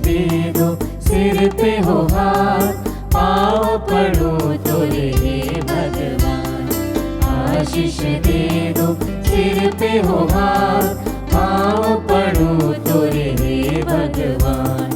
दे दो, सिर पे हो हाथ, पाँव पड़ो तोरे हे भगवान। आशीष दे दो, सिर पे हो हाथ, पाँव पड़ो तोरे हे भगवान।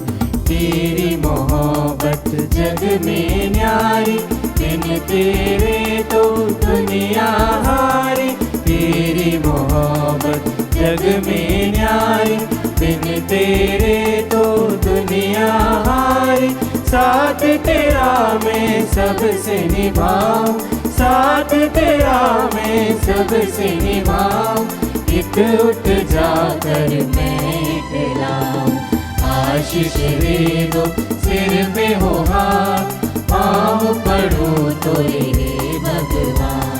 तेरी मोहब्बत जग में न्यारी, बिन तेरे तो दुनिया हारी। तेरी मोहब्बत जग में न्यारी, बिन तेरे तो दुनिया हारी। साथ तेरा मैं सबसे निभाऊं, साथ तेरा मैं सबसे निभाऊं। एक उठ जाकर मैं कहलाऊं। आशीष दे दो, सिर पे हो हाथ, पाँव पड़ो तोरे हे भगवान।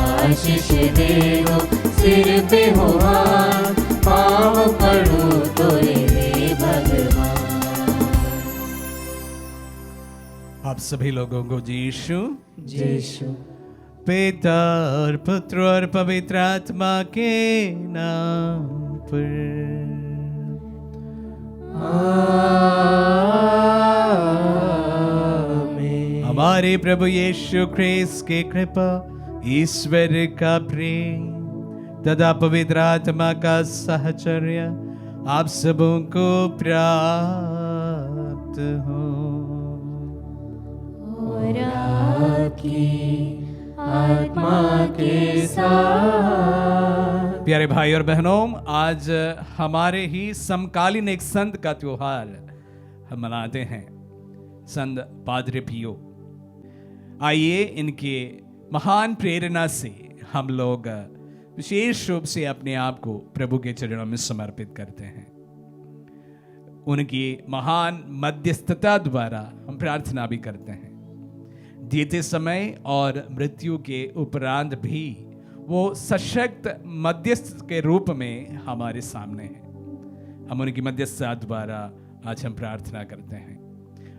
आशीष दे दो, सिर पे हो हाथ, पाँव पड़ो तोरे हे भगवान। आप सभी लोगों को यीशु यीशु पिता और पुत्र और पवित्र आत्मा के नाम पर आमीन। हमारे प्रभु यीशु ख्रिस्त की कृपा, ईश्वर का प्रेम तथा पवित्र आत्मा का साहचर्य आप सबों को प्राप्त हो। और आपकी आत्मा के साथ। प्यारे भाई और बहनों, आज हमारे ही समकालीन एक संत का त्योहार हम मनाते हैं, संत पादरे पियो। आइए इनके महान प्रेरणा से हम लोग विशेष रूप से अपने आप को प्रभु के चरणों में समर्पित करते हैं। उनकी महान मध्यस्थता द्वारा हम प्रार्थना भी करते हैं। जीते समय और मृत्यु के उपरांत भी वो सशक्त मध्यस्थ के रूप में हमारे सामने हैं। हम उनकी मध्यस्थता द्वारा आज हम प्रार्थना करते हैं।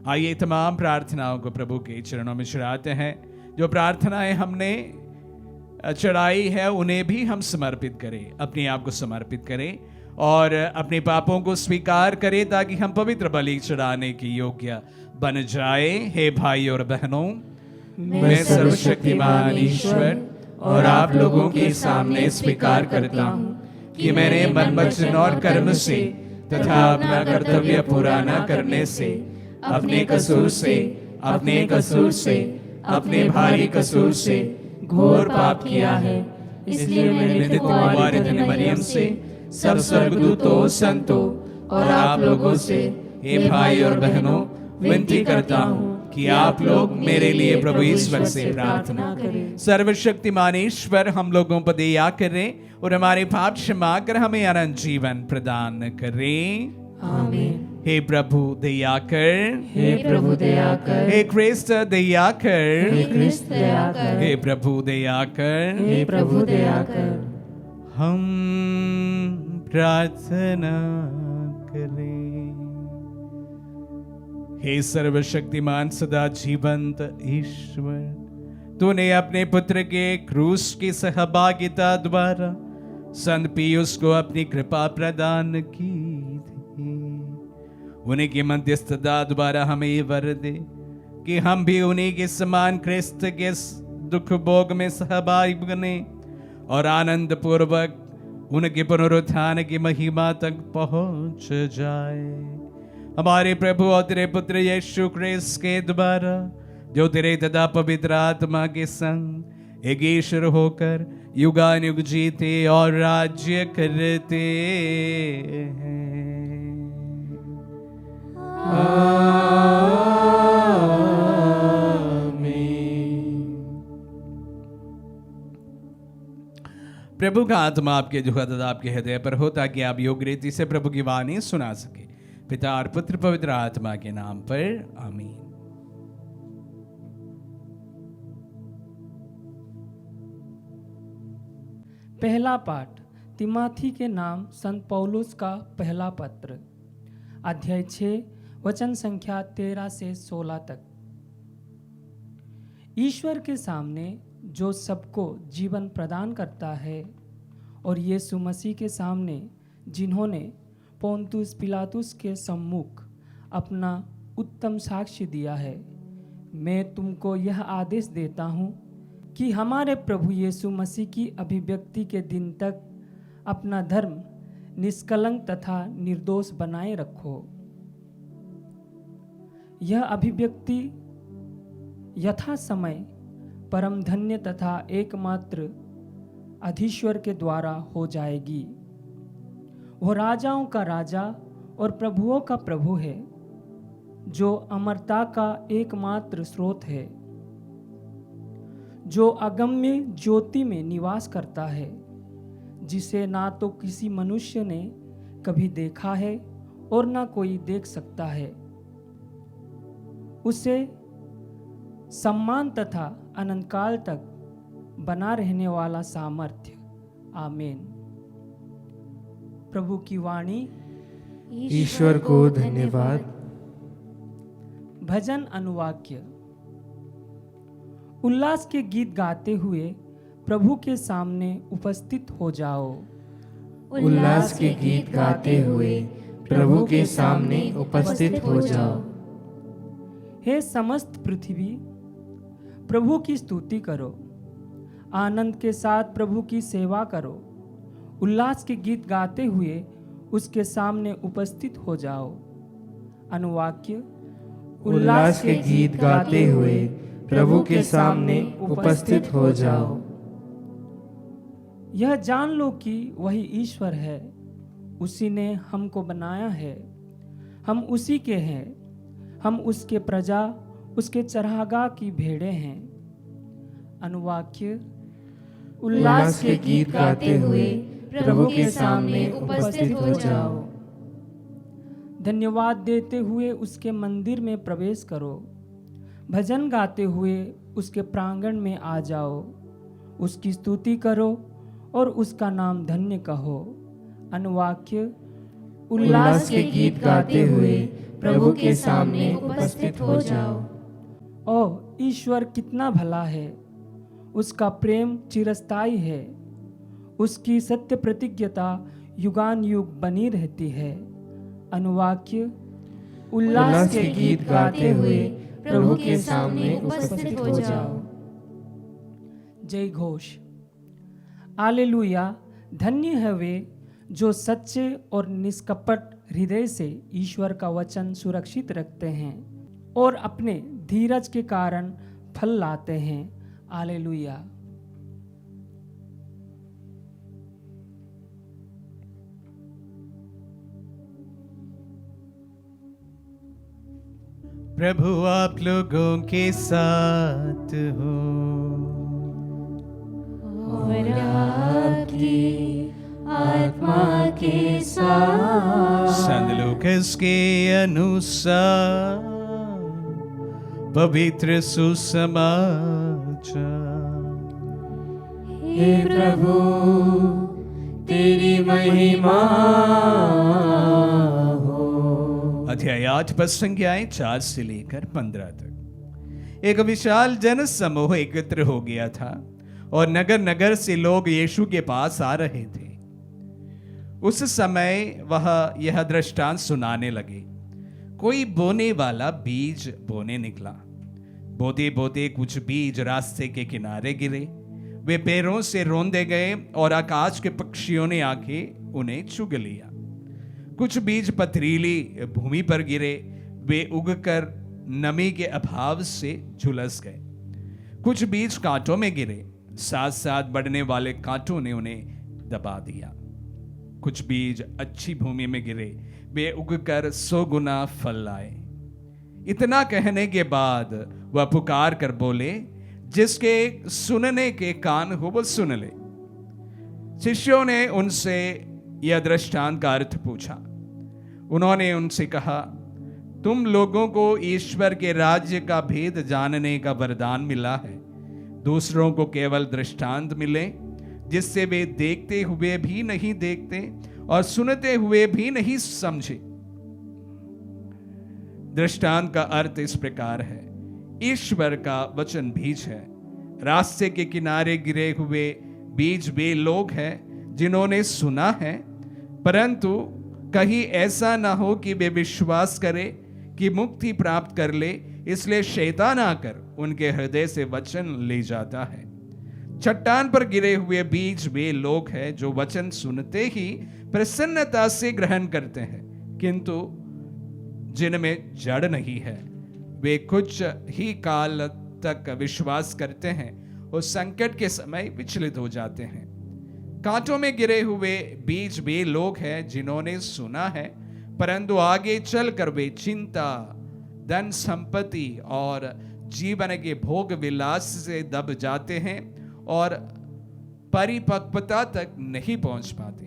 आइए तमाम प्रार्थनाओं को प्रभु के चरणों में चढ़ाते हैं। जो प्रार्थनाएं हमने चढ़ाई है उन्हें भी हम समर्पित करें, अपने आप को समर्पित करें और अपने पापों को स्वीकार करें ताकि हम पवित्र बलि चढ़ाने के योग्य बन जाए। हे भाई और बहनों, मैं सर्वशक्तिमान ईश्वर और आप लोगों के सामने स्वीकार करता हूँ कि मैंने मन वचन और कर्म से तथा अपना कर्तव्य पूरा न करने से अपने कसूर से अपने भारी कसूर से घोर पाप किया है। इसलिए मैंने कुमारी मरियम से, सब स्वर्गदूतों, संतों और आप लोगों से, हे भाई और बहनों, विनती करता हूँ कि आप लोग मेरे लिए प्रभु ईश्वर से प्रार्थना करें। सर्वशक्तिमान ईश्वर हम लोगों पर दया करें और हमारे पाप क्षमा कर हमें अनंत जीवन प्रदान करें। आमीन। हे प्रभु दया कर, हे प्रभु दया कर, हे क्रिस्त दया कर, हे क्रिस्त दया कर, हे प्रभु दया कर, हे प्रभु दया कर। हम प्रार्थना करें। हे सर्वशक्तिमान सदा जीवंत ईश्वर, तूने अपने पुत्र के क्रूस की सहभागिता द्वारा संत पियुस को अपनी कृपा प्रदान की थी। उन्हीं की मध्यस्थता द्वारा हमें ये वर दे कि हम भी उन्हीं के समान क्रिस्त के दुख भोग में सहभागी बने और आनंद पूर्वक उनके पुनरुत्थान की महिमा तक पहुंच जाए। हमारे प्रभु और तेरे पुत्र यीशु ख्रिस्त के द्वारा, जो तेरे तथा पवित्र आत्मा के संग एक ईश्वर होकर युगानुयुग जीते और राज्य करते हैं। प्रभु का आत्मा आपके जुहद आपके हृदय पर हो ताकि आप योग्य रीति से प्रभु की वाणी सुना सके। पिता और पुत्र पवित्र आत्मा के नाम पर आमीन। पहला पाठ तिमाथी के नाम संत पौलुस का पहला पत्र, अध्याय 6 वचन संख्या 13 से 16 तक। ईश्वर के सामने जो सबको जीवन प्रदान करता है और यीशु मसीह के सामने जिन्होंने पोंतुस पिलातुस के सम्मुख अपना उत्तम साक्ष्य दिया है। मैं तुमको यह आदेश देता हूँ कि हमारे प्रभु यीशु मसीह की अभिव्यक्ति के दिन तक अपना धर्म निष्कलंक तथा निर्दोष बनाए रखो। यह अभिव्यक्ति यथा समय परम धन्य तथा एकमात्र अधीश्वर के द्वारा हो जाएगी। वह राजाओं का राजा और प्रभुओं का प्रभु है, जो अमरता का एकमात्र स्रोत है, जो अगम्य ज्योति में निवास करता है, जिसे ना तो किसी मनुष्य ने कभी देखा है और ना कोई देख सकता है। उसे सम्मान तथा अनंतकाल तक बना रहने वाला सामर्थ्य। आमीन। प्रभु की वाणी। ईश्वर को धन्यवाद। भजन अनुवाक्य। उल्लास के गीत गाते हुए प्रभु के सामने उपस्थित हो जाओ। उल्लास के गीत गाते हुए प्रभु के सामने उपस्थित हो जाओ। हे समस्त पृथ्वी, प्रभु की स्तुति करो। आनंद के साथ प्रभु की सेवा करो। उल्लास के गीत गाते हुए उसके सामने उपस्थित हो जाओ। अनुवाक्य। उल्लास के गीत गाते हुए प्रभु के सामने उपस्थित हो जाओ। यह जान लो कि वही ईश्वर है, उसी ने हमको बनाया है, हम उसी के हैं, हम उसके प्रजा, उसके चरागाह की भेड़ें हैं। अनुवाक्य। उल्लास के गीत गाते हुए प्रभु के सामने उपस्थित हो जाओ। धन्यवाद देते हुए उसके मंदिर में प्रवेश करो। भजन गाते हुए उसके प्रांगण में आ जाओ। उसकी स्तुति करो और उसका नाम धन्य कहो। अनुवाक्य। उल्लास के गीत गाते हुए प्रभु के सामने उपस्थित हो जाओ। ओह, ईश्वर कितना भला है, उसका प्रेम चिरस्थायी है, उसकी सत्य प्रतिज्ञता युगान युग बनी रहती है। अनुवाक्य। उल्लास के गीत गाते हुए प्रभु के सामने उपस्थित हो जाओ। जय घोष। हालेलुया। धन्य है वे जो सच्चे और निष्कपट हृदय से ईश्वर का वचन सुरक्षित रखते हैं और अपने धीरज के कारण फल लाते हैं। हालेलुया। प्रभु आप लोगों के साथ हो और आपकी आत्मा के साथ। संत लूकास के अनुसार पवित्र सुसमाचार। हे प्रभु तेरी महिमा हो। अध्याय 8 पद संख्याएं 4 से लेकर 15 तक। एक विशाल जन समूह एकत्र हो गया था और नगर नगर से लोग यीशु के पास आ रहे थे। उस समय वह यह दृष्टांत सुनाने लगे। कोई बोने वाला बीज बोने निकला। बोते बोते कुछ बीज रास्ते के किनारे गिरे। वे पैरों से रौंदे गए और आकाश के पक्षियों ने आके उन्हें चुग लिया। कुछ बीज पथरीली भूमि पर गिरे। वे उगकर नमी के अभाव से झुलस गए। कुछ बीज कांटों में गिरे। साथ साथ बढ़ने वाले कांटों ने उन्हें दबा दिया। कुछ बीज अच्छी भूमि में गिरे। वे उगकर 100 गुना फल लाए। इतना कहने के बाद वह पुकार कर बोले, जिसके सुनने के कान हो वो सुन ले। शिष्यों ने उनसे यह दृष्टांत का अर्थ पूछा। उन्होंने उनसे कहा, तुम लोगों को ईश्वर के राज्य का भेद जानने का वरदान मिला है। दूसरों को केवल दृष्टांत मिले, जिससे वे देखते हुए भी नहीं देखते और सुनते हुए भी नहीं समझे। दृष्टांत का अर्थ इस प्रकार है। ईश्वर का वचन बीज है। रास्ते के किनारे गिरे हुए बीज वे लोग हैं जिन्होंने सुना है, परंतु कहीं ऐसा ना हो कि वे विश्वास करें कि मुक्ति प्राप्त कर ले, इसलिए शैतान आकर उनके हृदय से वचन ले जाता है। चट्टान पर गिरे हुए बीज वे लोग हैं जो वचन सुनते ही प्रसन्नता से ग्रहण करते हैं, किंतु जिनमें जड़ नहीं है, वे कुछ ही काल तक विश्वास करते हैं और संकट के समय विचलित हो जाते हैं। कांटों में गिरे हुए बीज वे लोग हैं जिन्होंने सुना है, परंतु आगे चलकर वे चिंता, धन संपत्ति और जीवन के भोग विलास से दब जाते हैं और परिपक्वता तक नहीं पहुंच पाते।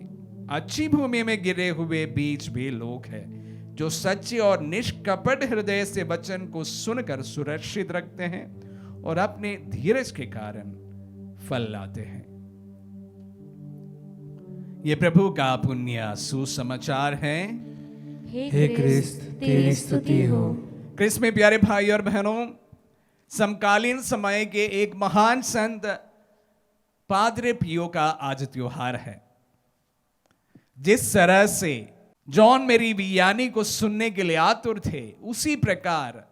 अच्छी भूमि में गिरे हुए बीज वे लोग हैं जो सच्चे और निष्कपट हृदय से वचन को सुनकर सुरक्षित रखते हैं और अपने धीरज के कारण फल लाते हैं। ये प्रभु का पुण्य सुसमाचार है। हे क्रिस्त, तेरी स्तुति हो। क्रिस्त में प्यारे भाई और बहनों, समकालीन समय के एक महान संत पाद्रे पियो का आज त्योहार है। जिस तरह से जॉन मेरी वियानी को सुनने के लिए आतुर थे, उसी प्रकार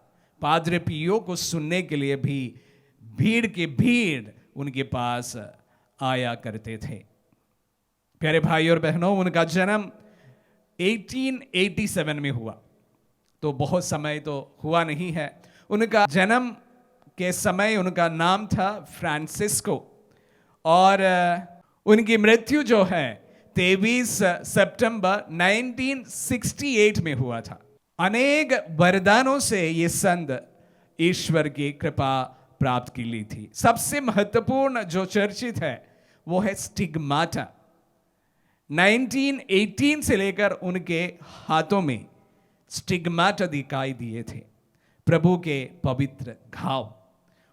पाद्रे पियो को सुनने के लिए भी भीड़ की भीड़ उनके पास आया करते थे। प्यारे भाई और बहनों, उनका जन्म 1887 में हुआ, तो बहुत समय तो हुआ नहीं है। उनका जन्म के समय उनका नाम था फ्रांसिस्को और उनकी मृत्यु जो है 23 सितंबर 1968 में हुआ था। अनेक वरदानों से ये संत ईश्वर की कृपा प्राप्त की ली थी। सबसे महत्वपूर्ण जो चर्चित है वो है स्टिग्माटा। 1918 से लेकर उनके हाथों में स्टिग्माटा दिखाई दिए थे, प्रभु के पवित्र घाव,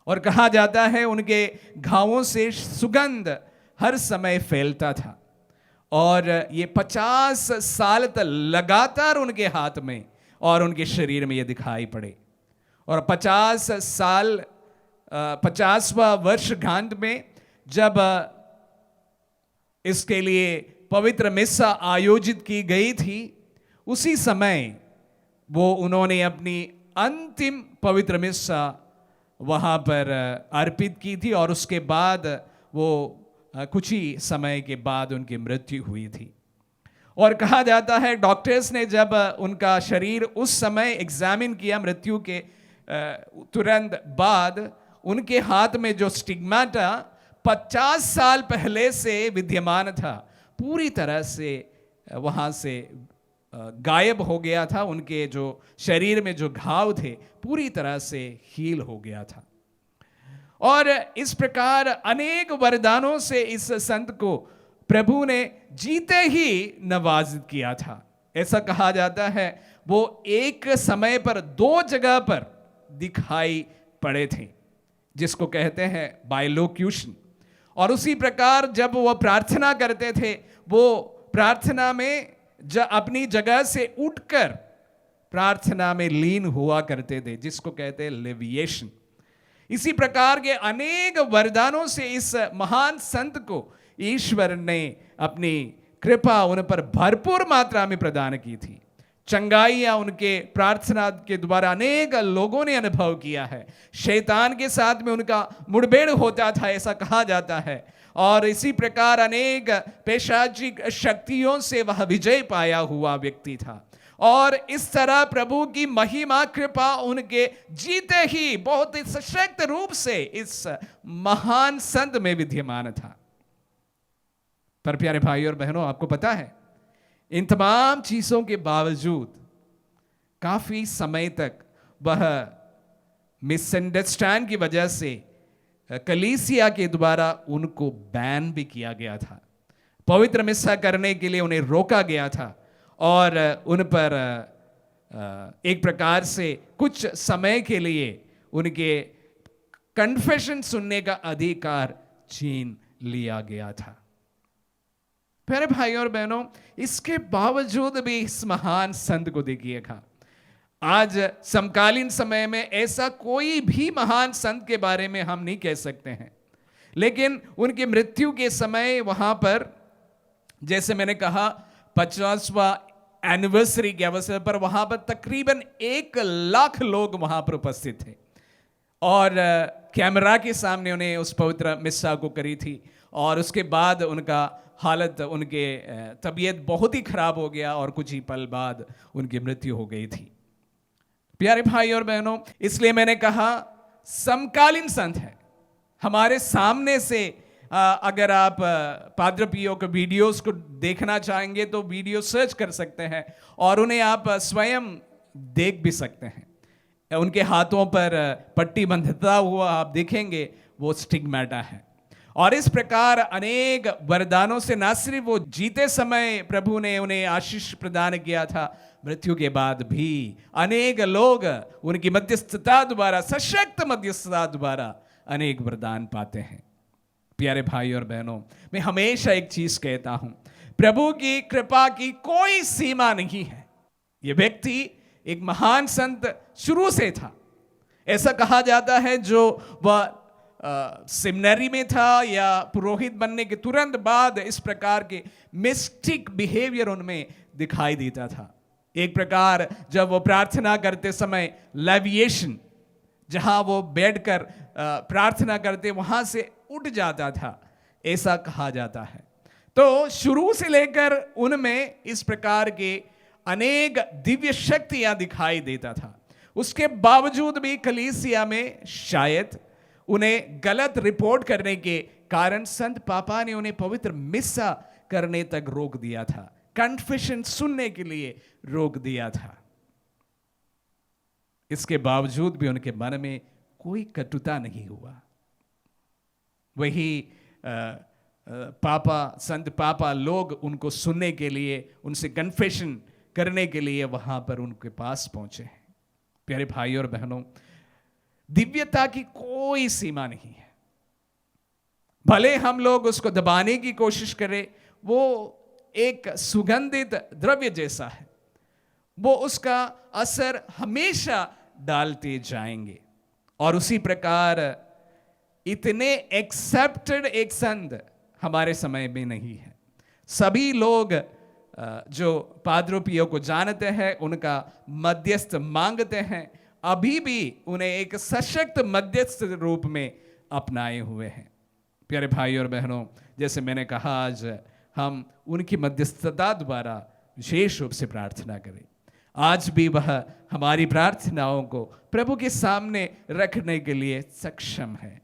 और कहा जाता है उनके घावों से सुगंध हर समय फैलता था और ये 50 साल तक लगातार उनके हाथ में और उनके शरीर में ये दिखाई पड़े। और 50वां वर्षगांठ में जब इसके लिए पवित्र मिस्सा आयोजित की गई थी, उसी समय वो उन्होंने अपनी अंतिम पवित्र मिस्सा वहाँ पर अर्पित की थी और उसके बाद वो कुछ ही समय के बाद उनकी मृत्यु हुई थी। और कहा जाता है डॉक्टर्स ने जब उनका शरीर उस समय एग्जामिन किया, मृत्यु के तुरंत बाद उनके हाथ में जो स्टिग्माटा 50 साल पहले से विद्यमान था, पूरी तरह से वहाँ से गायब हो गया था। उनके जो शरीर में जो घाव थे पूरी तरह से हील हो गया था। और इस प्रकार अनेक वरदानों से इस संत को प्रभु ने जीते ही नवाजित किया था। ऐसा कहा जाता है वो एक समय पर 2 जगह पर दिखाई पड़े थे, जिसको कहते हैं बाइलोक्यूशन। और उसी प्रकार जब वो प्रार्थना करते थे, वो प्रार्थना में अपनी जगह से उठकर प्रार्थना में लीन हुआ करते थे, जिसको कहते हैं लेविएशन। इसी प्रकार के अनेक वरदानों से इस महान संत को ईश्वर ने अपनी कृपा उन पर भरपूर मात्रा में प्रदान की थी। चंगाइयां उनके प्रार्थना के द्वारा अनेक लोगों ने अनुभव किया है। शैतान के साथ में उनका मुठभेड़ होता था, ऐसा कहा जाता है। और इसी प्रकार अनेक पैशाचिक शक्तियों से वह विजय पाया हुआ व्यक्ति था। और इस तरह प्रभु की महिमा कृपा उनके जीते ही बहुत ही सशक्त रूप से इस महान संत में विद्यमान था। पर प्यारे भाई और बहनों, आपको पता है इन तमाम चीजों के बावजूद काफी समय तक वह मिसअंडरस्टैंड की वजह से कलीसिया के द्वारा उनको बैन भी किया गया था। पवित्र मिस्सा करने के लिए उन्हें रोका गया था और उन पर एक प्रकार से कुछ समय के लिए उनके कन्फेशन सुनने का अधिकार छीन लिया गया था। प्यारे भाई और बहनों, इसके बावजूद भी इस महान संत को देखिएगा, आज समकालीन समय में ऐसा कोई भी महान संत के बारे में हम नहीं कह सकते हैं। लेकिन उनकी मृत्यु के समय वहां पर, जैसे मैंने कहा, 50वां एनिवर्सरी के अवसर पर वहां पर तकरीबन 1 लाख लोग वहां पर उपस्थित थे और कैमरा के सामने उन्हें उस पवित्र मिस्सा को करी थी। और उसके बाद उनका हालत, उनके तबीयत बहुत ही खराब हो गया और कुछ ही पल बाद उनकी मृत्यु हो गई थी। प्यारे भाई और बहनों, इसलिए मैंने कहा समकालीन संत है हमारे सामने से। अगर आप पाद्री पियो के वीडियोस को देखना चाहेंगे तो वीडियो सर्च कर सकते हैं और उन्हें आप स्वयं देख भी सकते हैं। उनके हाथों पर पट्टी बंधता हुआ आप देखेंगे, वो स्टिग्मेटा है। और इस प्रकार अनेक वरदानों से न सिर्फ वो जीते समय प्रभु ने उन्हें आशीष प्रदान किया था, मृत्यु के बाद भी अनेक लोग उनकी मध्यस्थता द्वारा, सशक्त मध्यस्थता द्वारा अनेक वरदान पाते हैं। प्यारे भाई और बहनों, मैं हमेशा एक चीज कहता हूं, प्रभु की कृपा की कोई सीमा नहीं है। ये व्यक्ति एक महान संत शुरू से था। ऐसा कहा जाता है जो वह सेमिनरी में था या पुरोहित बनने के तुरंत बाद इस प्रकार के मिस्टिक बिहेवियर उनमें दिखाई देता था। एक प्रकार जब वो प्रार्थना करते समय लेविएशन, जहां वो बैठकर प्रार्थना करते वहां से उठ जाता था, ऐसा कहा जाता है। तो शुरू से लेकर उनमें इस प्रकार के अनेक दिव्य शक्तियां दिखाई देता था। उसके बावजूद भी कलीसिया में शायद उन्हें गलत रिपोर्ट करने के कारण संत पापा ने उन्हें पवित्र मिस्सा करने तक रोक दिया था, कन्फेशन सुनने के लिए रोक दिया था। इसके बावजूद भी उनके मन में कोई कटुता नहीं हुआ। वही संत पापा लोग उनको सुनने के लिए, उनसे कन्फेशन करने के लिए वहां पर उनके पास पहुंचे हैं। प्यारे भाई और बहनों, दिव्यता की कोई सीमा नहीं है। भले हम लोग उसको दबाने की कोशिश करें, वो एक सुगंधित द्रव्य जैसा है, वो उसका असर हमेशा डालते जाएंगे। और उसी प्रकार इतने एक्सेप्टेड एक संत हमारे समय में नहीं है। सभी लोग जो पाद्री पियो को जानते हैं, उनका मध्यस्थ मांगते हैं, अभी भी उन्हें एक सशक्त मध्यस्थ रूप में अपनाए हुए हैं। प्यारे भाई और बहनों, जैसे मैंने कहा, आज हम उनकी मध्यस्थता द्वारा विशेष रूप से प्रार्थना करें। आज भी वह हमारी प्रार्थनाओं को प्रभु के सामने रखने के लिए सक्षम है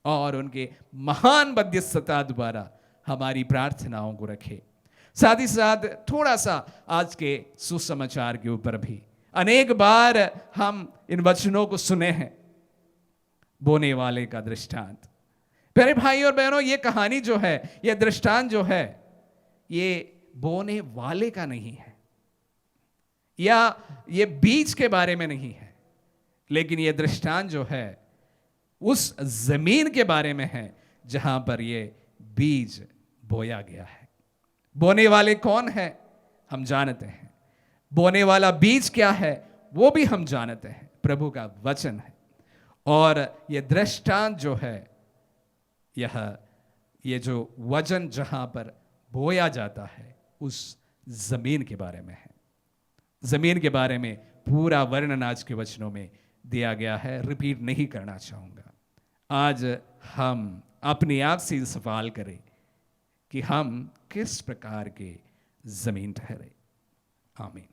और उनके महान मध्यस्थता द्वारा हमारी प्रार्थनाओं को रखे। साथ ही साथ थोड़ा सा आज के सुसमाचार के ऊपर भी अनेक बार हम इन वचनों को सुने हैं, बोने वाले का दृष्टांत। प्यारे भाई और बहनों, ये कहानी जो है, ये दृष्टांत जो है, ये बोने वाले का नहीं है या ये बीज के बारे में नहीं है, लेकिन ये दृष्टांत जो है उस जमीन के बारे में है जहां पर ये बीज बोया गया है। बोने वाले कौन है हम जानते हैं, बोने वाला बीज क्या है वो भी हम जानते हैं, प्रभु का वचन है। और ये दृष्टांत जो है, ये जो वचन जहां पर बोया जाता है उस जमीन के बारे में है। जमीन के बारे में पूरा वर्णन आज के वचनों में दिया गया है, रिपीट नहीं करना चाहूंगा। आज हम अपने आप से सवाल करें कि हम किस प्रकार के जमीन ठहरे। आमीन।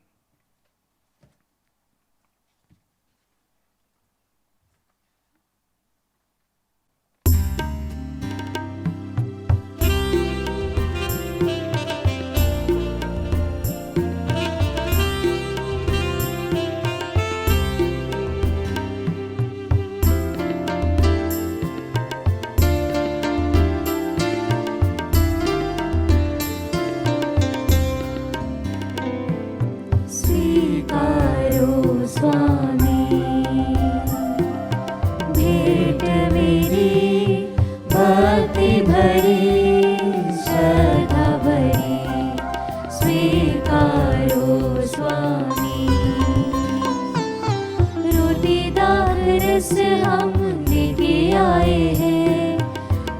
हम लेके आए हैं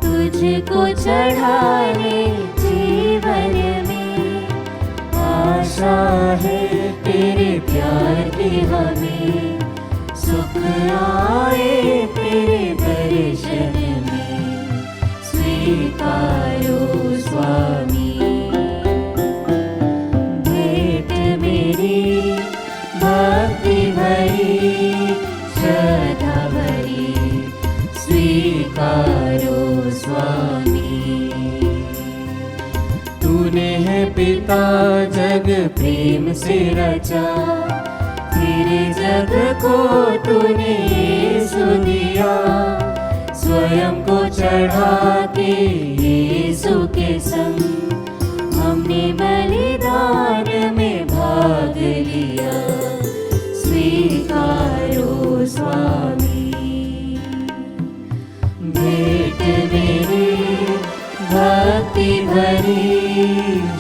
तुझको चढ़ाने जीवन में आशीष आशा है तेरे प्यार की हमें, सुख आए तेरे दर्शन में, स्वीकारो स्वामी। भेंट मेरी भक्ति भरी, श्रद्धा भरी, स्वीकारो स्वामी। तूने है पिता जग प्रेम से रचा, तेरे जग को तूने यीशु दिया, स्वयं को चढ़ा के यीशु के संग हमने बलिदान में भाग लिया, स्वीकारो स्वामी। भेंट मेरी भक्ति भरी,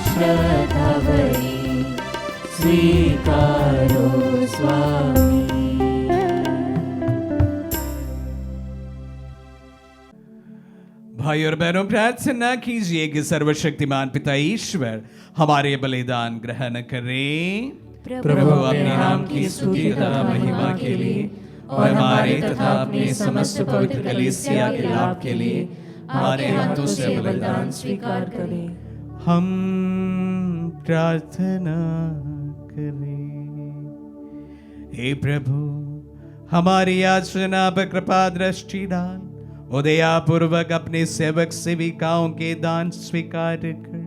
श्रद्धा भरी, स्वीकारो स्वामी। भाई और बहनों, प्रार्थना कीजिए कि सर्वशक्तिमान पिता ईश्वर हमारे बलिदान ग्रहण करें। प्रभु अपने नाम की स्तुति तथा महिमा के लिए और हमारे तथा अपने समस्त पवित्र कलीसिया के लाभ के लिए हमारे हाथों से बलिदान स्वीकार करें। हम प्रार्थना करें। हे प्रभु, हमारी याचना पर कृपा दृष्टि डाल, उदयापूर्वक अपने सेवक सेविकाओं के दान स्वीकार कर।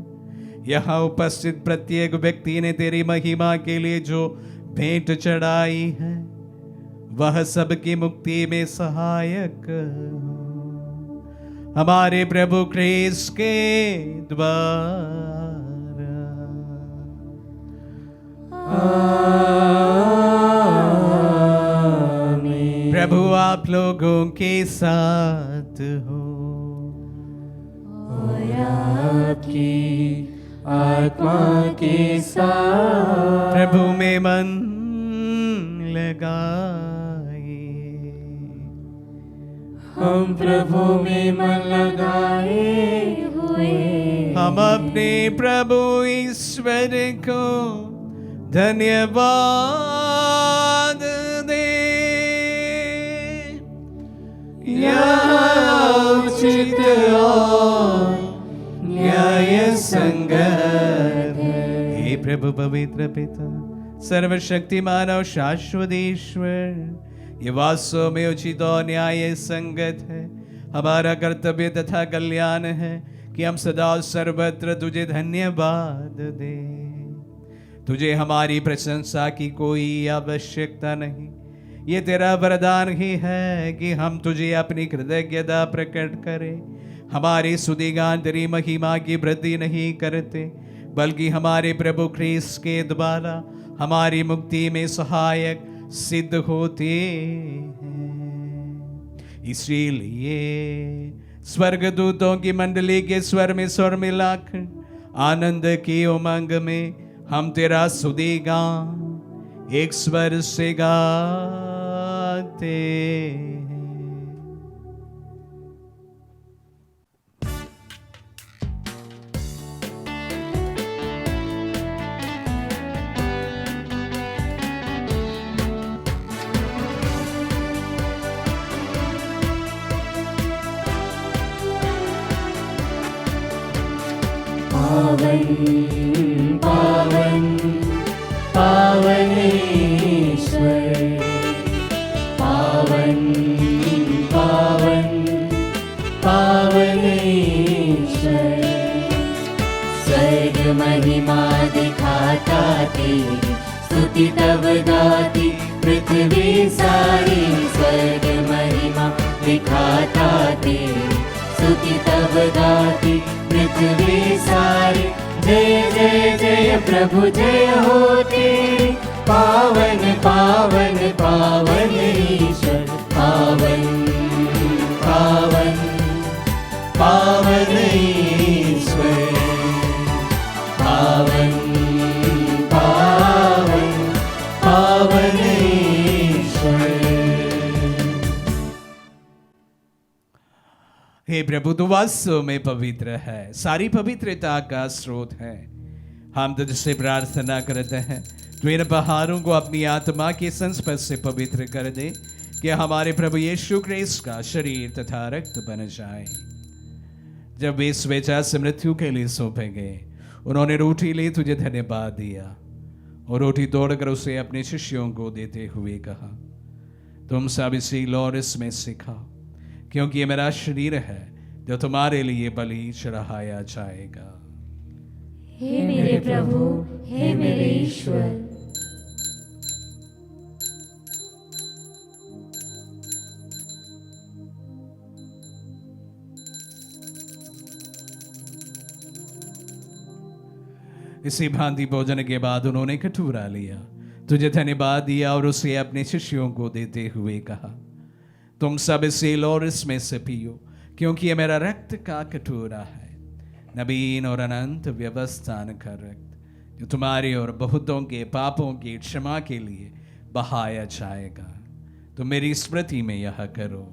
यहाँ उपस्थित प्रत्येक व्यक्ति ने तेरी महिमा के लिए जो भेंट चढ़ाई है, वह सबकी मुक्ति में सहायक हो। हमारे प्रभु ख्रीस्त के द्वारा। आमीन। प्रभु आप लोगों के साथ हो और आपकी आत्मा के साथ। प्रभु में मन लगाए। हम प्रभु में मन लगाए हुए, हम अपने प्रभु ईश्वर को धन्यवाद दे। यह उचित और न्याय संगत है। हे प्रभु पवित्र पिता, सर्वशक्तिमान और शाश्वत ईश्वर, ये वास्तव में उचित और न्याय संगत है। हमारा कर्तव्य तथा कल्याण है कि हम सदा और सर्वत्र तुझे धन्यवाद दें। तुझे हमारी प्रशंसा की कोई आवश्यकता नहीं। ये तेरा वरदान ही है कि हम तुझे अपनी कृतज्ञता प्रकट करें। हमारी स्तुतिगान तेरी महिमा की वृद्धि नहीं करते, बल्कि हमारे प्रभु ख्रीस्त के द्वारा हमारी मुक्ति में सहायक सिद्ध होते हैं। इसीलिए स्वर्गदूतों की मंडली के स्वर में स्वर मिलाकर आनंद की उमंग में हम तेरा स्तुति गान एक स्वर से गाते हैं। पावन पावन पावन ईश्वर, पावन पावन पावन ईश्वर। स्वर्ग महिमा दिखाता तेरी, स्तुति तब गाती पृथ्वी सारी। स्वर्ग महिमा दिखाता तेरी, स्तुति तब गाती पृथ्वी सारी। जय जय जय प्रभु जय हो तेरी, पावन पावन पावन ईश्वर। पावन पावन पावन ईश्वर, पावन पावन पावन ईश्वर। हे प्रभु, तू वास्तव में पवित्र है, सारी पवित्रता का स्रोत है। हम तुझसे प्रार्थना करते हैं, तू इन पहाड़ों को अपनी आत्मा के संस्पर्श से पवित्र कर दे कि हमारे प्रभु यीशु क्रिस्त का शरीर तथा रक्त बन जाए। जब वे स्वेच्छा से मृत्यु के लिए सौंपे गए, उन्होंने रोटी ली, तुझे धन्यवाद दिया और रोटी तोड़कर उसे अपने शिष्यों को देते हुए कहा, तुम सब इसी लो और इसमें से खाओ, क्योंकि ये मेरा शरीर है जो तुम्हारे लिए बलि चढ़ाया जाएगा। हे मेरे प्रभु, हे मेरे ईश्वर। इसी भांति भोजन के बाद उन्होंने कटोरा लिया, तुझे धन्यवाद दिया और उसे अपने शिष्यों को देते हुए कहा, तुम सब इसे लो और इसमें से पियो, क्योंकि ये मेरा रक्त का कटोरा है, नवीन और अनंत व्यवस्थान का रक्त, जो तुम्हारे और बहुतों के पापों की क्षमा के लिए बहाया जाएगा। तो मेरी स्मृति में यह करो।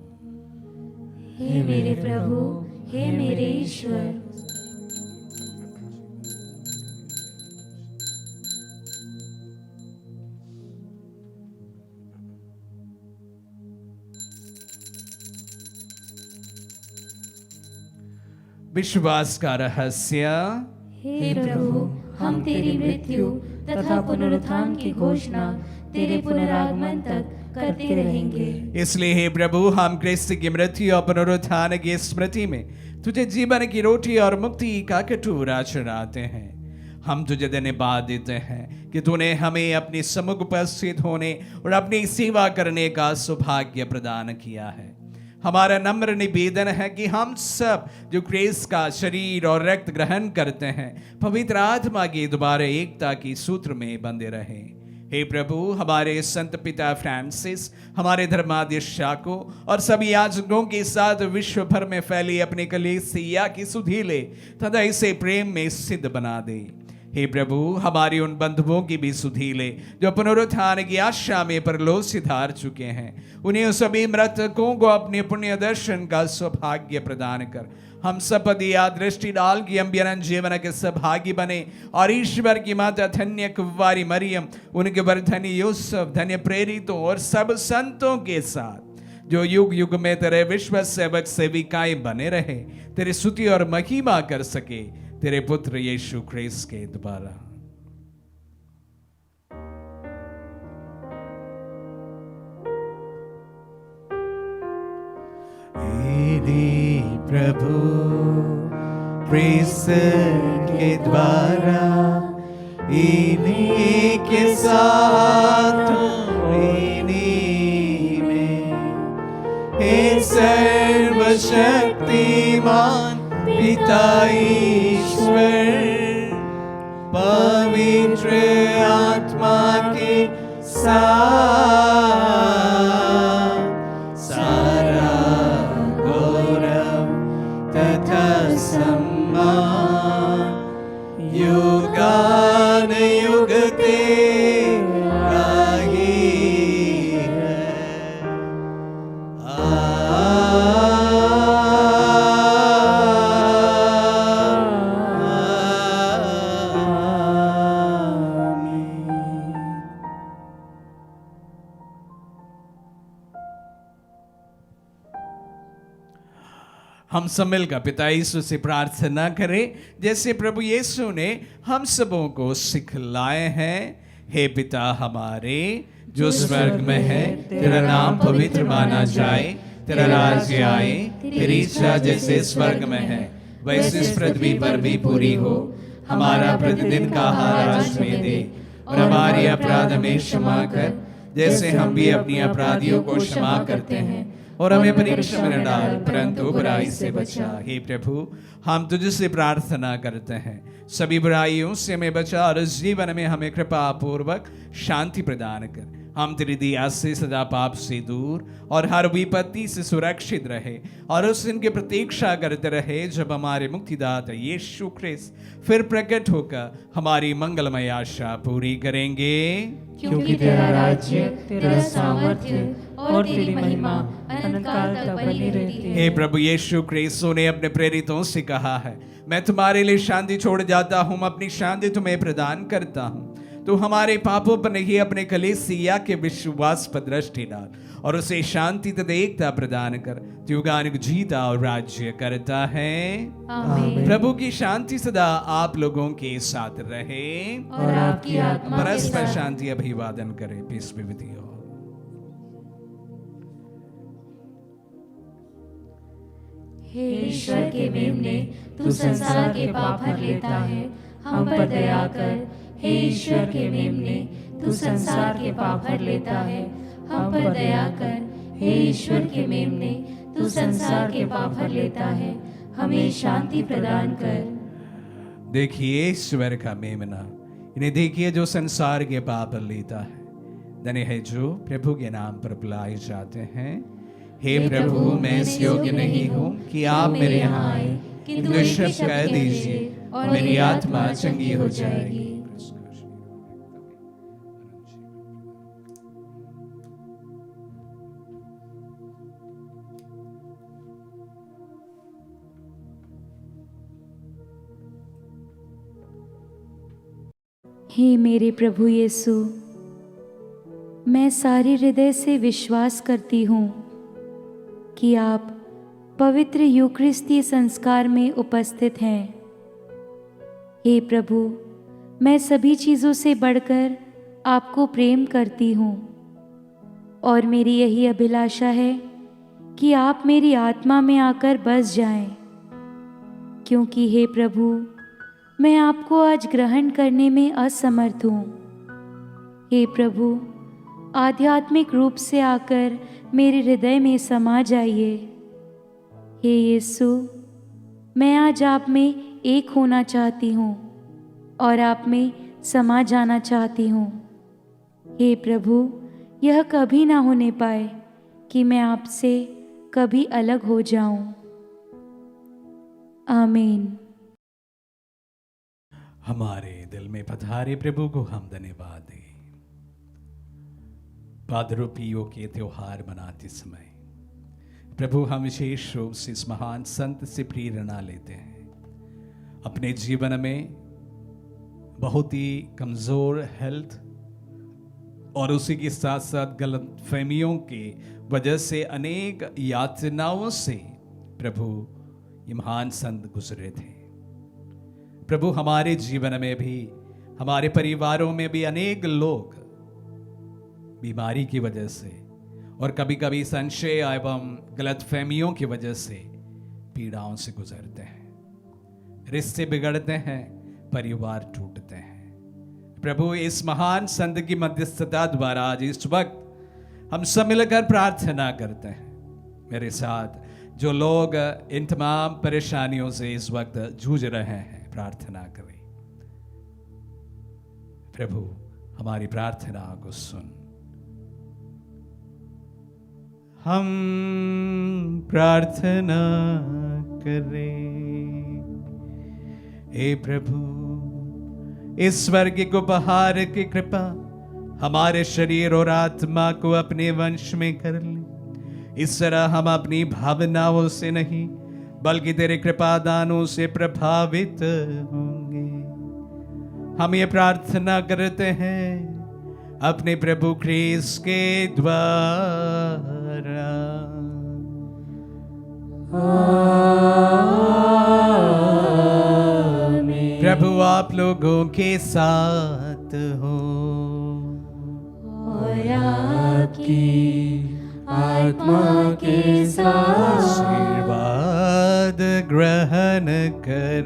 हे मेरे प्रभु, हे मेरे ईश्वर। विश्वास का रहस्य। हे प्रभु, हम तेरी मृत्यु तथा पुनरुत्थान की घोषणा तेरे पुनरागमन तक करते रहेंगे। इसलिए हे प्रभु, हम क्रिस्त की मृत्यु और पुनरुत्थान की स्मृति में तुझे जीवन की रोटी और मुक्ति का कटोरा चढ़ाते हैं। हम तुझे धन्यवाद देते हैं कि तूने हमें अपनी सम्मुख उपस्थित होने और अपनी सेवा करने का सौभाग्य प्रदान किया है। हमारा नम्र निवेदन है कि हम सब जो क्रिस्त का शरीर और रक्त ग्रहण करते हैं, पवित्र आत्मा की दोबारा एकता की सूत्र में बंधे रहें। हे प्रभु, हमारे संत पिता फ्रांसिस, हमारे धर्माध्यक्ष याकूब और सभी याजकों के साथ विश्व भर में फैली अपने कलीसिया की सुधि ले तथा इसे प्रेम में सिद्ध बना दे। हे प्रभु, हमारी उन बंधुओं की भी सुधि ले जो पुनरुत्थान की आशा में परलोक सिधार चुके हैं। उन्हें सभी मृतकों को अपने पुण्य दर्शन का सौभाग्य प्रदान कर हम सब पर दिया दृष्टि डाल कि हम अनंत जीवन के सहभागी बने और ईश्वर की माता धन्य कुंवारी मरियम, उनके वर धन्य यूसुफ, धन्य प्रेरितों और सब संतों के साथ जो युग युग में तेरे विश्व सेवक सेविकाएं बने रहे, तेरी स्तुति और महिमा कर सके तेरे पुत्र यीशु क्रिस्त के द्वारा। प्रभु क्रिस्त के द्वारा इन्हीं के साथ इन्हीं में, हे सर्वशक्तिमान पिता ईश्वर, पवित्र आत्मा के साथ सारा गौरव तथा सम्मान युगान युग तेरा ही है। हम सब मिलकर पिता यीशु से प्रार्थना करें जैसे प्रभु यीशु ने हम सबों को सिखलाए हैं। हे पिता हमारे जो स्वर्ग में है, तेरा नाम पवित्र माना जाए, तेरा राज्य आए, तेरी इच्छा जैसे स्वर्ग में है वैसे इस पृथ्वी पर भी पूरी हो। हमारा प्रतिदिन का आहार आज हमें दे और हमारे अपराध में क्षमा कर जैसे हम भी अपनी अपराधियों को क्षमा करते हैं, और हमें परीक्षा में न डाल परंतु बुराई से बचा। हे प्रभु, हम तुझसे प्रार्थना करते हैं सभी बुराइयों से हमें बचा और इस जीवन में हमें कृपा पूर्वक शांति प्रदान कर। हम तेरी दया से सदा पाप से दूर और हर विपत्ति से सुरक्षित रहे और उस दिन की प्रतीक्षा करते रहे जब हमारे मुक्तिदाता यीशु क्रिस्त फिर प्रकट होकर हमारी मंगलमय आशा पूरी करेंगे। क्योंकि तेरा राज्य, तेरा सामर्थ्य और तेरी महिमा अनंत काल तक बनी रहती है। हे प्रभु यीशु क्रिस्तु ने अपने प्रेरितों से कहा है, मैं तुम्हारे लिए शांति छोड़ जाता हूँ, अपनी शांति तुम्हें प्रदान करता हूँ। तू हमारे पापों पर नहीं, अपने कलीसिया के विश्वास पर दृष्टि डाल और उसे शांति तथा एकता प्रदान कर। तू युगानुग जीता और राज्य करता है। आमीन। प्रभु की शांति सदा आप लोगों के साथ रहे और आपकी आत्मा के परस्पर साथ। शांति अभिवादन करें। Peace be with you. हे ईश्वर के मेमने, तू संसार के पाप हर लेता है, हम पर दया कर। हे ईश्वर के मेमने, तू संसार के पाप हर लेता है, हम पर दया कर। हे ईश्वर के मेमने, तू संसार के पाप हर लेता है, हमें शांति प्रदान कर। देखिए ईश्वर का मेमना, इन्हें देखिए जो संसार के पाप लेता है। धन्य है जो प्रभु के नाम पर बुलाए जाते हैं। हे प्रभु, मैं इस योग्य नहीं हूँ कि आप मेरे यहाँ आए, किंतु एक शब्द कह दीजिए और मेरी आत्मा चंगी हो जाएगी। हे मेरे प्रभु यीशु, मैं सारे हृदय से विश्वास करती हूँ कि आप पवित्र यूक्रिस्तीय संस्कार में उपस्थित हैं। हे प्रभु, मैं सभी चीज़ों से बढ़कर आपको प्रेम करती हूँ और मेरी यही अभिलाषा है कि आप मेरी आत्मा में आकर बस जाएं, क्योंकि हे प्रभु, मैं आपको आज ग्रहण करने में असमर्थ हूँ। हे प्रभु, आध्यात्मिक रूप से आकर मेरे हृदय में समा जाइए। हे यीशु, मैं आज आप में एक होना चाहती हूँ और आप में समा जाना चाहती हूँ। हे प्रभु, यह कभी ना होने पाए कि मैं आपसे कभी अलग हो जाऊं। आमीन। हमारे दिल में पधारे प्रभु को हम धन्यवाद दें। पादरों पियो के त्योहार मनाते समय प्रभु हम विशेष रूप से इस महान संत से प्रेरणा लेते हैं। अपने जीवन में बहुत ही कमजोर हेल्थ और उसी के साथ साथ गलत फहमियों के वजह से अनेक यातनाओं से प्रभु ये महान संत गुजरे थे। प्रभु, हमारे जीवन में भी, हमारे परिवारों में भी अनेक लोग बीमारी की वजह से और कभी कभी संशय एवं गलतफहमियों की वजह से पीड़ाओं से गुजरते हैं। रिश्ते बिगड़ते हैं, परिवार टूटते हैं। प्रभु, इस महान संत की मध्यस्थता द्वारा आज इस वक्त हम सब मिलकर प्रार्थना करते हैं। मेरे साथ जो लोग इन तमाम परेशानियों से इस वक्त जूझ रहे हैं, प्रार्थना करें। प्रभु, हमारी प्रार्थना को सुन। हम प्रार्थना करें। हे प्रभु, इस स्वर्ग उपहार की कृपा हमारे शरीर और आत्मा को अपने वंश में कर ले। इस तरह हम अपनी भावनाओं से नहीं बल्कि तेरे कृपा दानों से प्रभावित होंगे। हम ये प्रार्थना करते हैं अपने प्रभु ख्रीस्त के द्वारा। आमीन। प्रभु आप लोगों के साथ हो और आपकी आत्मा के साथ। आशीर्वाद ग्रहण कर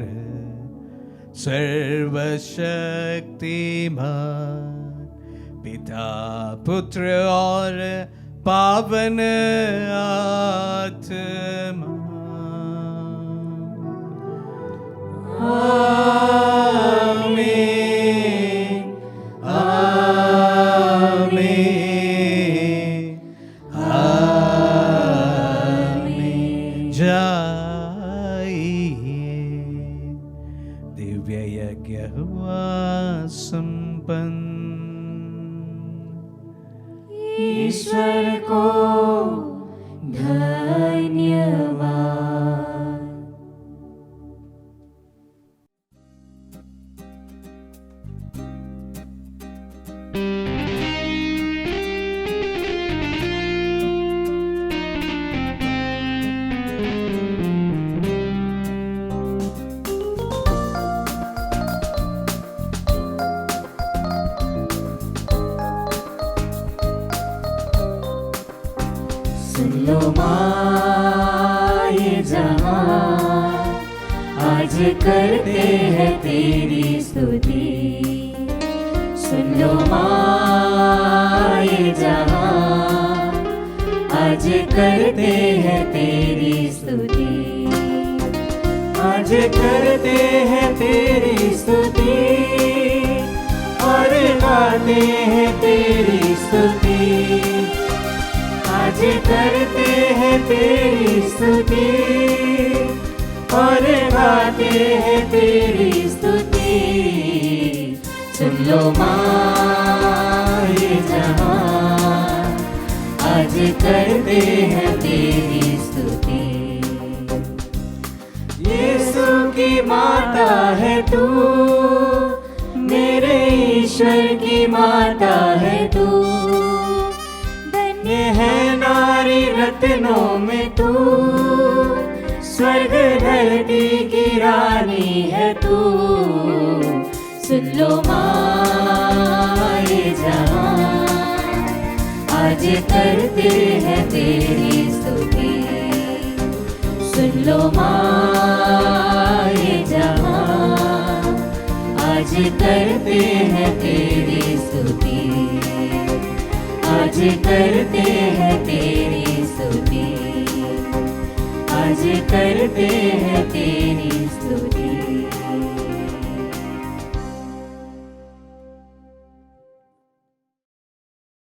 सर्वशक्तिमान पिता, पुत्र और पावन आत्मा। आमीन, आमीन, आमीन। जाइए, दिव्य यज्ञ हुआ संपन्न। ईश्वर को धन्यवाद। सुन लो माँ ये जहां आज करते हैं तेरी स्तुति। सुन लो माँ ये जहां आज करते हैं तेरी स्तुति। आज करते हैं तेरी स्तुति और गाते हैं तेरी स्तुति। आज करते हैं तेरी स्तुति और गाते हैं तेरी स्तुति। सुन लो माँ ये जहां आज करते हैं तेरी स्तुति। यीशु की माता है तू, मेरे ईश्वर की माता है तू। धन्य है नारी रत्नों में तू, स्वर्ग धरती की रानी है तू। सुन लो माँ ये जहां आज करते हैं तेरी स्तुति। सुन लो माँ ये जहां आज करते हैं तेरी स्तुति। आज करते हैं तेरी स्तुति। आज करते हैं तेरी स्तुति।